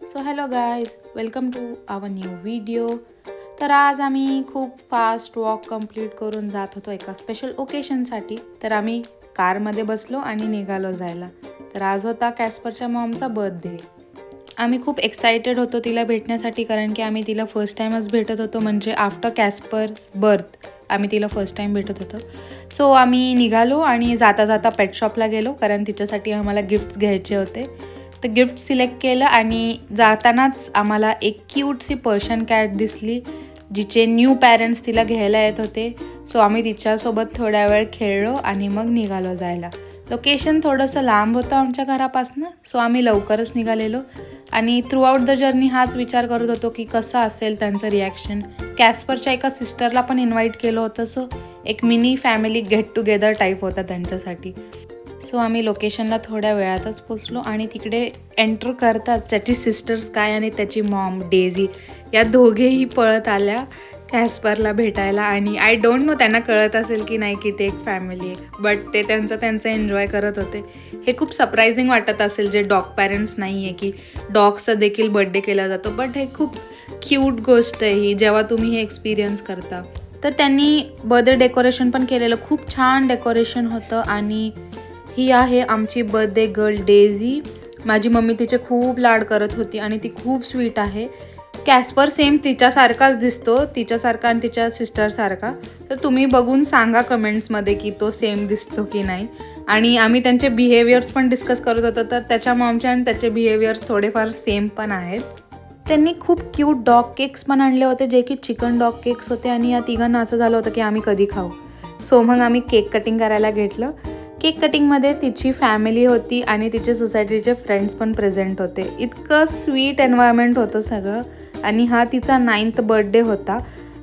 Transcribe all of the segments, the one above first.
So hello guys, welcome to our new video. तर आज आम्ही खूप फास्ट वॉक कंप्लीट करून जात होतो एका स्पेशल ओकेशनसाठी. तर आम्ही कारमध्ये बसलो आणि निघालो जायला. तर आज होता कॅस्परच्या मॉमचा बर्थडे. आम्ही खूप एक्सायटेड होतो तिला भेटण्यासाठी, कारण की आम्ही तिला फर्स्ट टाईमच भेटत होतो, म्हणजे आफ्टर कॅस्पर्स बर्थ आम्ही तिला फर्स्ट टाईम भेटत होतो. सो आम्ही निघालो आणि जाता जाता पेट शॉपला गेलो, कारण तिच्यासाठी आम्हाला गिफ्ट्स घ्यायचे होते. तर गिफ्ट सिलेक्ट केलं आणि जातानाच आम्हाला एक क्यूटसी पर्शियन कॅट दिसली, जिचे न्यू पॅरेंट्स तिला घ्यायला येत होते. सो आम्ही तिच्यासोबत थोड्या वेळ खेळलो आणि मग निघालो जायला. लोकेशन थोडंसं लांब होतं आमच्या घरापासून, सो आम्ही लवकरच निघालेलो आणि थ्रूआउट द जर्नी हाच विचार करत होतो की कसं असेल त्यांचं रिॲक्शन. कॅस्परच्या एका सिस्टरला पण इन्व्हाइट केलं होतं, सो एक mini family get together type होता त्यांच्यासाठी. सो आम्ही लोकेशनला थोड्या वेळातच पोचलो आणि तिकडे एंटर करताच त्याची सिस्टर स्काय आणि त्याची मॉम डेझी या दोघेही पळत आल्या कॅस्परला भेटायला. आणि आय डोंट नो त्यांना कळत असेल की नाही की ते एक फॅमिली आहे, बट ते त्यांचं एन्जॉय करत होते. हे खूप सरप्रायझिंग वाटत असेल जे डॉग पॅरेंट्स नाही आहे की डॉगचा देखील बड्डे केला जातो, बट हे खूप क्यूट गोष्ट आहे ही जेव्हा तुम्ही हे एक्सपिरियन्स करता. तर त्यांनी बर्थडे डेकोरेशन पण केलेलं, खूप छान डेकोरेशन होतं. आणि ही आहे आमची बर्थडे गर्ल डेझी. माझी मम्मी तिचे खूप लाड करत होती आणि ती खूप स्वीट आहे. कॅस्पर सेम तिच्यासारखाच दिसतो, तिच्यासारखा आणि तिच्या सिस्टरसारखा. तर तुम्ही बघून सांगा कमेंट्समध्ये की तो सेम दिसतो की नाही. आणि आम्ही त्यांचे बिहेवियर्स पण डिस्कस करत होतो, तर त्याच्या मॉमचे आणि त्याचे बिहेवियर्स थोडेफार सेम पण आहेत. त्यांनी खूप क्यूट डॉग केक्स पण आणले होते, जे की चिकन डॉग केक्स होते. आणि या तिघांना असं झालं होतं की आम्ही कधी खाऊ. सो मग आम्ही केक कटिंग करायला घेतलं. केक कटिंगमध्ये तिची फॅमिली होती आणि तिचे सोसायटीचे फ्रेंड्स पण प्रेझेंट होते. इतकं स्वीट एन्व्हायरमेंट होतं सगळं. आणि हा तिचा 9th बर्थडे होता.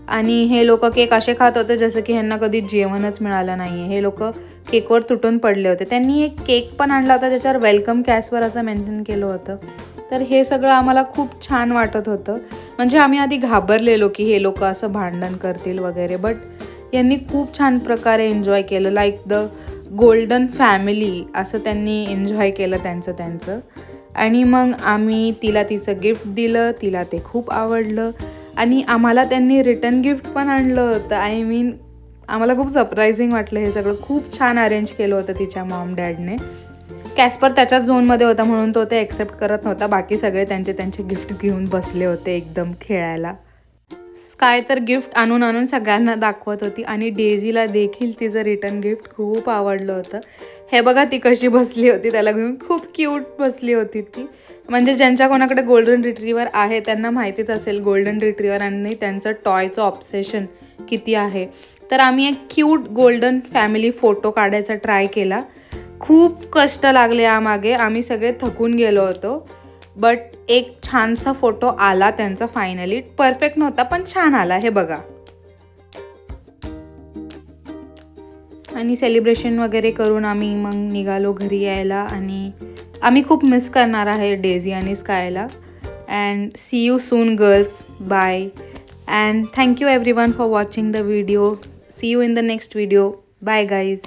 आणि हे लोक केक असे खात होते जसं की ह्यांना कधी जेवणच मिळालं नाही आहे. हे लोक केकवर तुटून पडले होते. त्यांनी एक केक पण आणला होता ज्याच्यावर वेलकम कॅस्पर असं मेन्शन केलं होतं. तर हे सगळं आम्हाला खूप छान वाटत होतं. म्हणजे आम्ही आधी घाबरलेलो की हे लोक असं भांडण करतील वगैरे, बट यांनी खूप छान प्रकारे एन्जॉय केलं. लाईक द गोल्डन फॅमिली असं त्यांनी एन्जॉय केलं त्यांचं. आणि मग आम्ही तिला तिचं गिफ्ट दिलं, तिला ते खूप आवडलं. आणि आम्हाला त्यांनी रिटर्न गिफ्ट पण आणलं होतं. आय मीन आम्हाला खूप सरप्रायझिंग वाटलं हे सगळं. खूप छान अरेंज केलं होतं तिच्या मॉम डॅडने. कॅस्पर त्याच्याच झोनमध्ये होता म्हणून तो ते ॲक्सेप्ट करत नव्हता. बाकी सगळे त्यांचे गिफ्ट घेऊन बसले होते एकदम खेळायला. स्काय तर गिफ्ट आणून सगळ्यांना दाखवत होती आणि डेझीला देखील तिचं रिटर्न गिफ्ट खूप आवडलं होतं. हे बघा ती कशी बसली होती त्याला घेऊन, खूप क्यूट बसली होती ती. म्हणजे ज्यांच्या कोणाकडे गोल्डन रिट्रीवर आहे त्यांना माहितीच असेल गोल्डन रिट्रीवर आणि त्यांचं टॉयचं ऑब्सेशन किती आहे. तर आम्ही एक क्यूट गोल्डन फॅमिली फोटो काढायचा ट्राय केला. खूप कष्ट लागले यामागे, आम्ही सगळे थकून गेलो होतो. बट एक छानसा फोटो आला त्यांचा फायनली. परफेक्ट नव्हता पण छान आला, हे बघा. आणि सेलिब्रेशन वगैरे करून आम्ही मग निघालो घरी यायला. आणि आम्ही खूप मिस करणार आहे डेझी आणि स्कायला. And see you soon girls, bye. And thank you everyone for watching the video. See you in the next video. Bye guys.